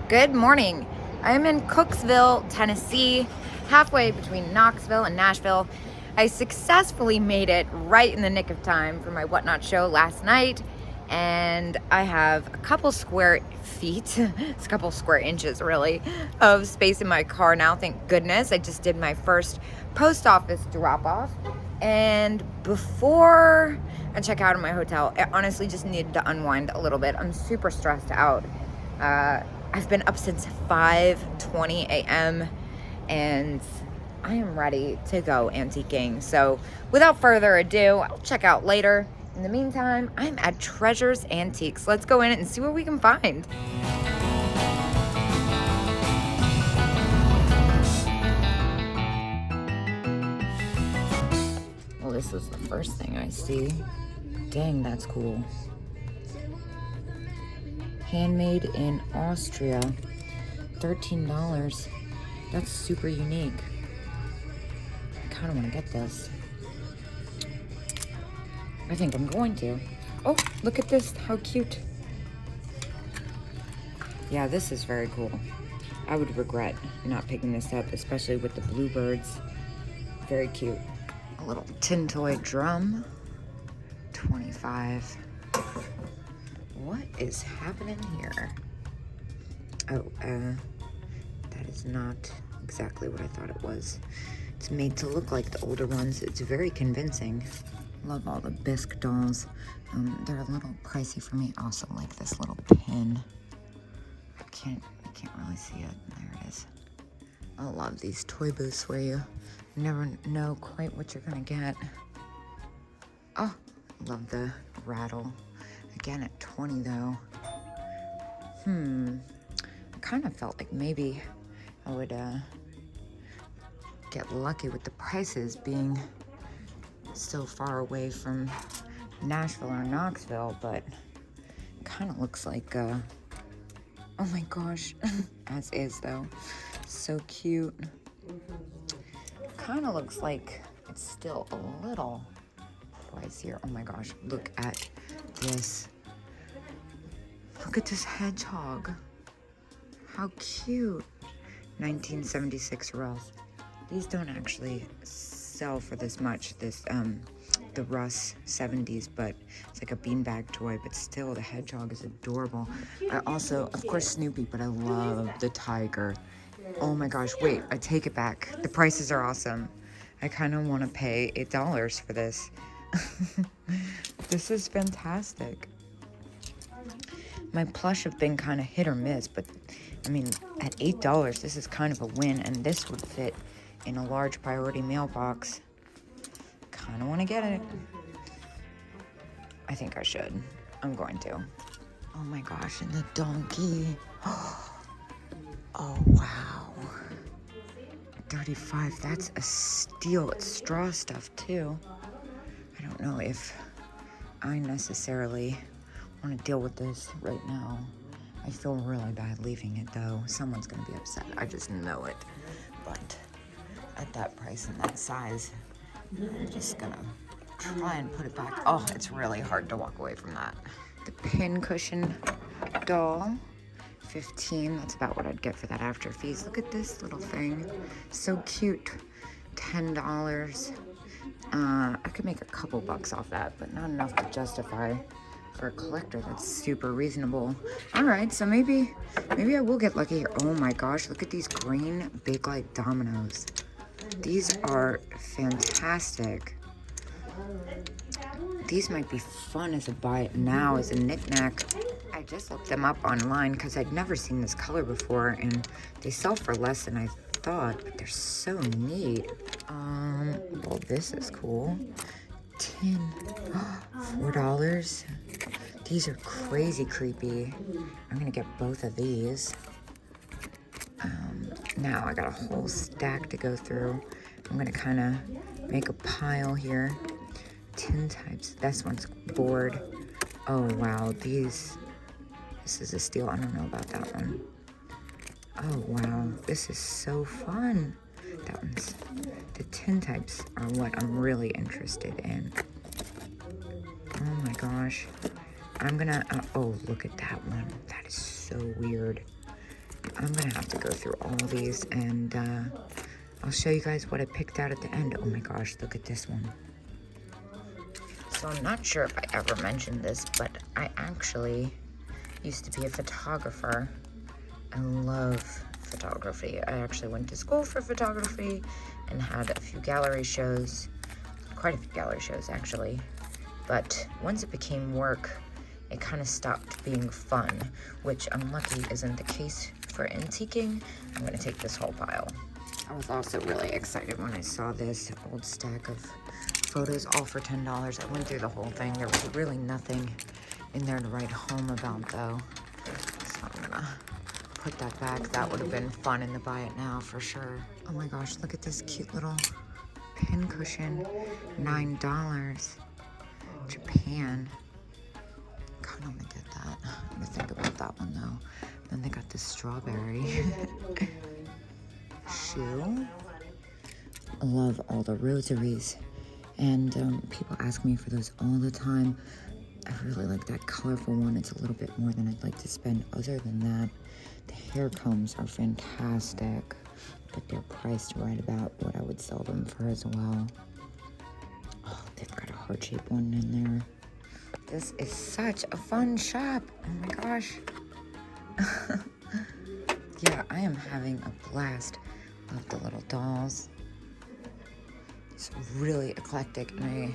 Good morning. I'm in Cooksville, Tennessee, halfway between Knoxville and Nashville. I successfully made it right in the nick of time for my Whatnot show last night, and I have a couple square feet, it's a couple square inches really, of space in my car now, thank goodness. I just did my first post office drop-off, and before I check out of my hotel, I honestly just needed to unwind a little bit. I'm super stressed out. I've been up since 5:20 a.m. and I am ready to go antiquing. So without further ado, I'll check out later. In the meantime, I'm at Treasures Antiques. Let's go in and see what we can find. Well, this is the first thing I see. Dang, that's cool. Handmade in Austria, $13. That's super unique. I kind of want to get this. I think I'm going to. Oh, look at this, how cute. Yeah, this is very cool. I would regret not picking this up, especially with the bluebirds. Very cute. A little tin toy drum, 25. What is happening here? Oh, that is not exactly what I thought it was. It's made to look like the older ones. It's very convincing. Love all the bisque dolls. They're a little pricey for me. Also like this little pin. I can't really see it. There it is. I love these toy booths where you never know quite what you're gonna get. Oh, love the rattle. Again at 20 though. I kind of felt like maybe I would get lucky with the prices being so far away from Nashville or Knoxville, but kind of looks like oh my gosh, as is though. So cute. Kind of looks like it's still a little pricier. Oh my gosh, look at this. Look at this hedgehog. How cute. 1976 Russ. These don't actually sell for this much. This the Russ 70s, but it's like a beanbag toy, but still the hedgehog is adorable. I also, of course, Snoopy, but I love the tiger. Oh my gosh, wait, I take it back. The prices are awesome. I kind of want to pay $8 for this. This is fantastic. My plush have been kind of hit or miss, but I mean, at $8, this is kind of a win, and this would fit in a large priority mailbox. Kind of want to get it. I think I should. I'm going to. Oh my gosh, and the donkey. Oh wow. 35, that's a steal. It's straw stuff too. I don't know if I necessarily want to deal with this right now. I feel really bad leaving it though. Someone's gonna be upset. I just know it. But at that price and that size, I'm just gonna try and put it back. Oh, it's really hard to walk away from that. The pin cushion doll, 15. That's about what I'd get for that after fees. Look at this little thing. So cute. $10. I could make a couple bucks off that, but not enough to justify for a collector. That's super reasonable. All right, so maybe I will get lucky here. Oh my gosh, look at these green big like dominoes. These are fantastic. These might be fun as a buy it now as a knickknack. I just looked them up online because I'd never seen this color before, and they sell for less than I thought, but they're so neat. Well, this is cool. Tin, $4. These are crazy creepy. I'm gonna get both of these. Now I got a whole stack to go through. I'm gonna kind of make a pile here. Tin types. This one's board. Oh wow, this is a steal. I don't know about that one. Oh wow, this is so fun. That one's, the tin types are what I'm really interested in. Oh my gosh. I'm gonna, oh, look at that one. That is so weird. I'm gonna have to go through all of these, and I'll show you guys what I picked out at the end. Oh my gosh, look at this one. So I'm not sure if I ever mentioned this, but I actually used to be a photographer. I love photography. I actually went to school for photography and had a few gallery shows, quite a few gallery shows actually. But once it became work, it kind of stopped being fun, which I'm lucky isn't the case for antiquing. I'm gonna take this whole pile. I was also really excited when I saw this old stack of photos, all for $10. I went through the whole thing. There was really nothing in there to write home about though. So I'm gonna put that back. That would have been fun in the buy it now for sure. Oh my gosh, look at this cute little pin cushion, $9. Japan. Kind of want to get that. I'm gonna think about that one though. Then they got this strawberry shoe. I love all the rosaries, and people ask me for those all the time. I really like that colorful one. It's a little bit more than I'd like to spend. Other than that, the hair combs are fantastic, but they're priced right about what I would sell them for as well. Oh, they've got a heart-shaped one in there. This is such a fun shop. Oh my gosh. Yeah, I am having a blast. Love the little dolls. It's really eclectic, and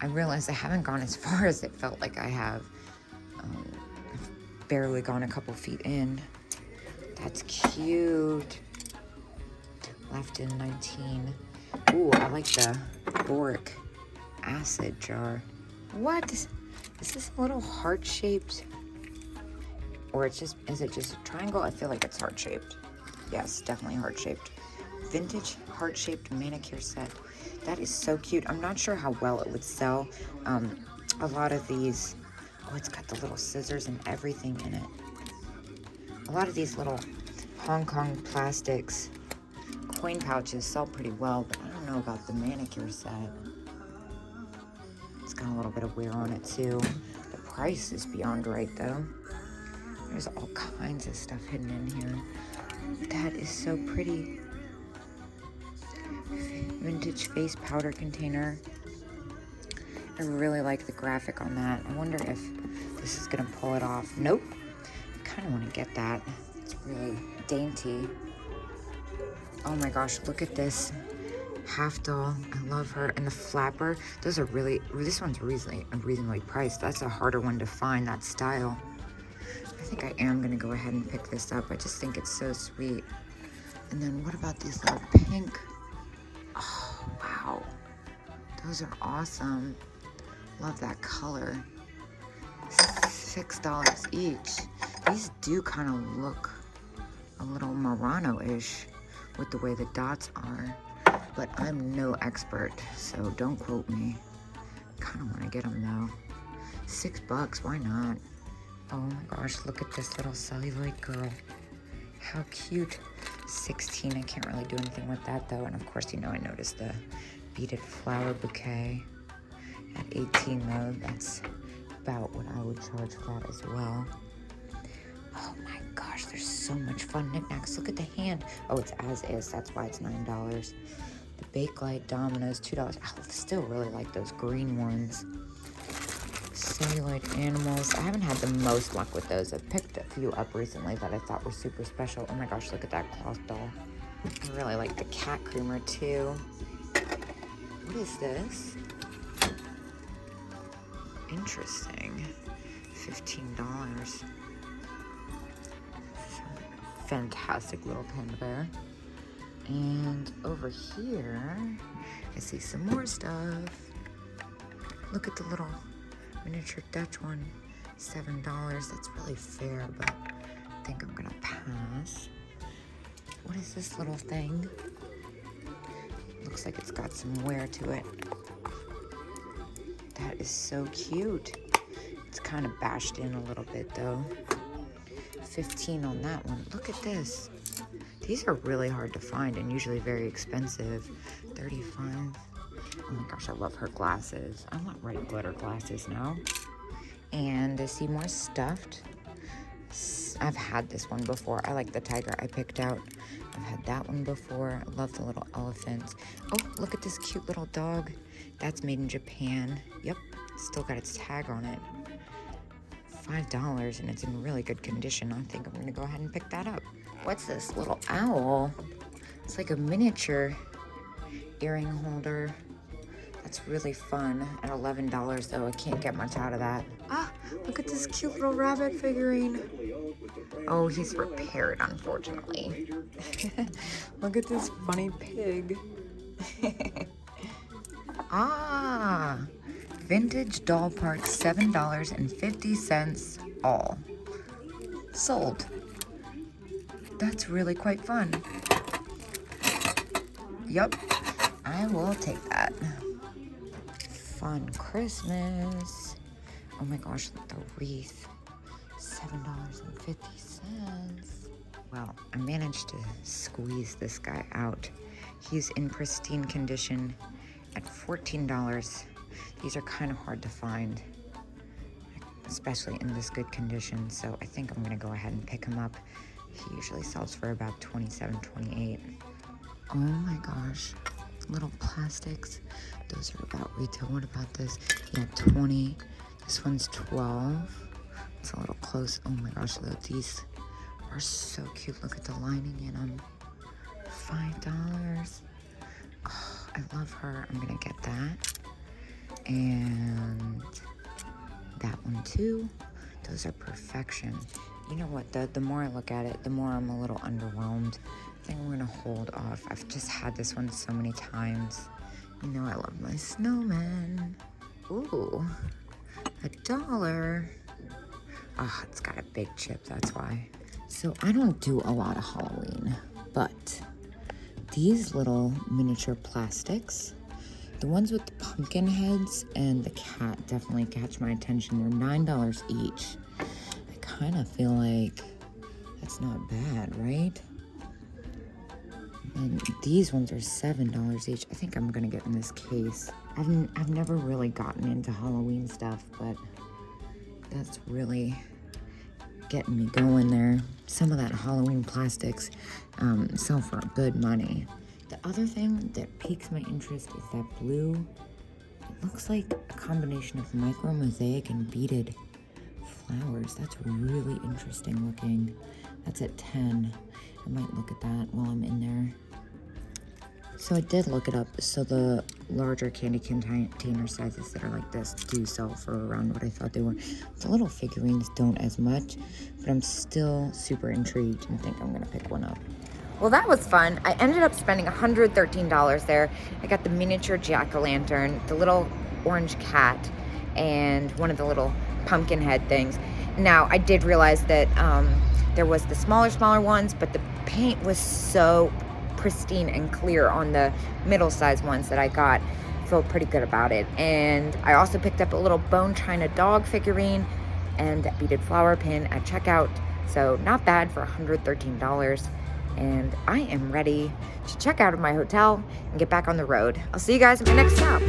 I realized I haven't gone as far as it felt like I have. I've barely gone a couple feet in. That's cute. Left in 19. Ooh, I like the boric acid jar. What? Is this a little heart-shaped? Or is it just a triangle? I feel like it's heart-shaped. Yes, definitely heart-shaped. Vintage heart-shaped manicure set. That is so cute. I'm not sure how well it would sell. A lot of these, oh, it's got the little scissors and everything in it. A lot of these little Hong Kong plastics coin pouches sell pretty well, but I don't know about the manicure set. It's got a little bit of wear on it too. The price is beyond right though. There's all kinds of stuff hidden in here. That is so pretty. Vintage face powder container. I really like the graphic on that. I wonder if this is gonna pull it off. Nope. I kind of want to get that. It's really dainty. Oh my gosh, look at this half doll. I love her. And the flapper. Those are really, this one's reasonably priced. That's a harder one to find, that style. I think I am gonna go ahead and pick this up. I just think it's so sweet. And then what about these little pink? Oh, wow. Those are awesome. Love that color. $6 each. These do kind of look a little Murano-ish with the way the dots are, but I'm no expert, so don't quote me. Kind of want to get them though. $6, why not? Oh my gosh, look at this little celluloid girl. How cute. 16, I can't really do anything with that though. And of course, you know, I noticed the beaded flower bouquet. At 18 though, that's about what I would charge for that as well. Oh my gosh, there's so much fun knickknacks. Look at the hand. Oh, it's as is, that's why it's $9. The Bakelite dominoes, $2. I still really like those green ones. Celluloid animals. I haven't had the most luck with those. I've picked a few up recently that I thought were super special. Oh my gosh, look at that cloth doll. I really like the cat groomer too. What is this? Interesting. $15. Fantastic little panda bear. And over here, I see some more stuff. Look at the little miniature Dutch one, $7. That's really fair, but I think I'm gonna pass. What is this little thing? Looks like it's got some wear to it. That is so cute. It's kind of bashed in a little bit though. 15 on that one. Look at this. These are really hard to find and usually very expensive. 35. Oh my gosh, I love her glasses. I want red glitter glasses now. And I see more stuffed. I've had this one before. I like the tiger I picked out. I've had that one before. I love the little elephants. Oh, look at this cute little dog. That's made in Japan. Yep, still got its tag on it. $5, and it's in really good condition. I think I'm gonna go ahead and pick that up. What's this little owl? It's like a miniature earring holder. That's really fun. At $11 though, I can't get much out of that. Ah, look at this cute little rabbit figurine. Oh, he's repaired, unfortunately. Look at this funny pig. Ah, vintage doll parts, $7.50 all. Sold. That's really quite fun. Yup, I will take that. Fun Christmas. Oh my gosh, look, the wreath. $7.50. Well, I managed to squeeze this guy out. He's in pristine condition at $14. These are kind of hard to find, especially in this good condition. So I think I'm gonna go ahead and pick him up. He usually sells for about $27, $28. Oh my gosh, little plastics. Those are about retail. What about this? Yeah, 20. This one's 12. It's a little close. Oh my gosh, though, these are so cute. Look at the lining in them. $5. Oh, I love her. I'm gonna get that. And that one too. Those are perfection. You know what, the more I look at it, the more I'm a little underwhelmed. I think I'm gonna hold off. I've just had this one so many times. You know I love my snowman. Ooh, $1. Ah, it's got a big chip, that's why. So I don't do a lot of Halloween, but these little miniature plastics, the ones with the pumpkin heads and the cat definitely catch my attention. They're $9 each. I kind of feel like that's not bad, right? And these ones are $7 each. I think I'm gonna get in this case. I've never really gotten into Halloween stuff, but that's really getting me going there. Some of that Halloween plastics sell for good money. The other thing that piques my interest is that blue. It looks like a combination of micro mosaic and beaded flowers. That's really interesting looking. That's at 10. I might look at that while I'm in there. So I did look it up. So the larger candy container sizes that are like this do sell for around what I thought they were. The little figurines don't as much, but I'm still super intrigued and think I'm gonna pick one up. Well, that was fun. I ended up spending $113 there. I got the miniature jack-o'-lantern, the little orange cat, and one of the little pumpkin head things. Now, I did realize that there was the smaller ones, but the paint was so pristine and clear on the middle-sized ones that I got. I feel pretty good about it. And I also picked up a little bone china dog figurine and that beaded flower pin at checkout. So not bad for $113. And I am ready to check out of my hotel and get back on the road. I'll see you guys at my next stop.